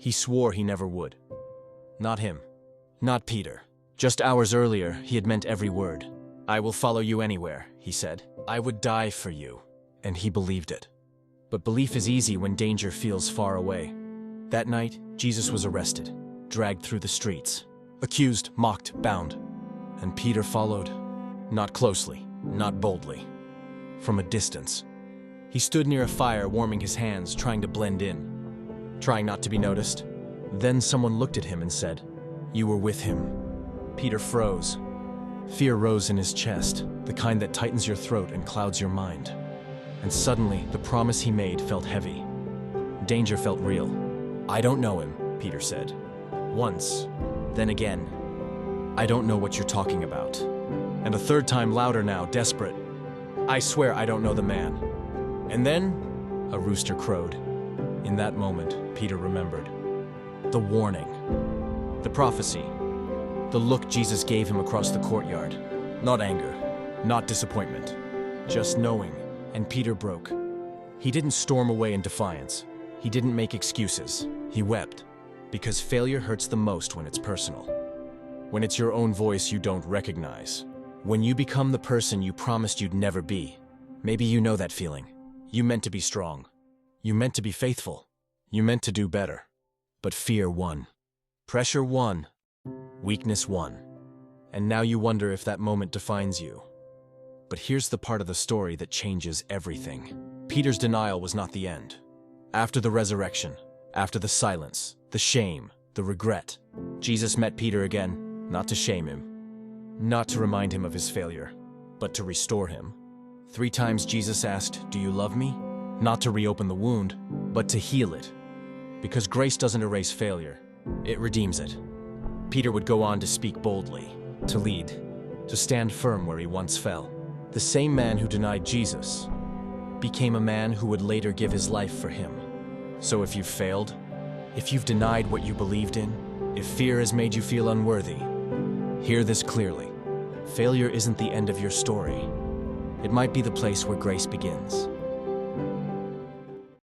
He swore he never would. Not him. Not Peter. Just hours earlier, he had meant every word. "I will follow you anywhere," he said. "I would die for you." And he believed it. But belief is easy when danger feels far away. That night, Jesus was arrested, dragged through the streets, accused, mocked, bound. And Peter followed, not closely, not boldly, from a distance. He stood near a fire, warming his hands, trying to blend in, trying not to be noticed. Then someone looked at him and said, "You were with him." Peter froze. Fear rose in his chest, the kind that tightens your throat and clouds your mind. And suddenly, the promise he made felt heavy. Danger felt real. "I don't know him," Peter said. Once, then again. "I don't know what you're talking about." And a third time, louder now, desperate. "I swear I don't know the man." And then, a rooster crowed. In that moment, Peter remembered. The warning. The prophecy. The look Jesus gave him across the courtyard. Not anger, not disappointment, just knowing. And Peter broke. He didn't storm away in defiance. He didn't make excuses. He wept. Because failure hurts the most when it's personal. When it's your own voice you don't recognize. When you become the person you promised you'd never be. Maybe you know that feeling. You meant to be strong. You meant to be faithful. You meant to do better. But fear won. Pressure won. Weakness won. And now you wonder if that moment defines you. But here's the part of the story that changes everything. Peter's denial was not the end. After the resurrection, after the silence, the shame, the regret, Jesus met Peter again, not to shame him, not to remind him of his failure, but to restore him. 3 times Jesus asked, "Do you love me?" Not to reopen the wound, but to heal it. Because grace doesn't erase failure, it redeems it. Peter would go on to speak boldly, to lead, to stand firm where he once fell. The same man who denied Jesus became a man who would later give his life for him. So if you've failed, if you've denied what you believed in, if fear has made you feel unworthy, hear this clearly. Failure isn't the end of your story. It might be the place where grace begins.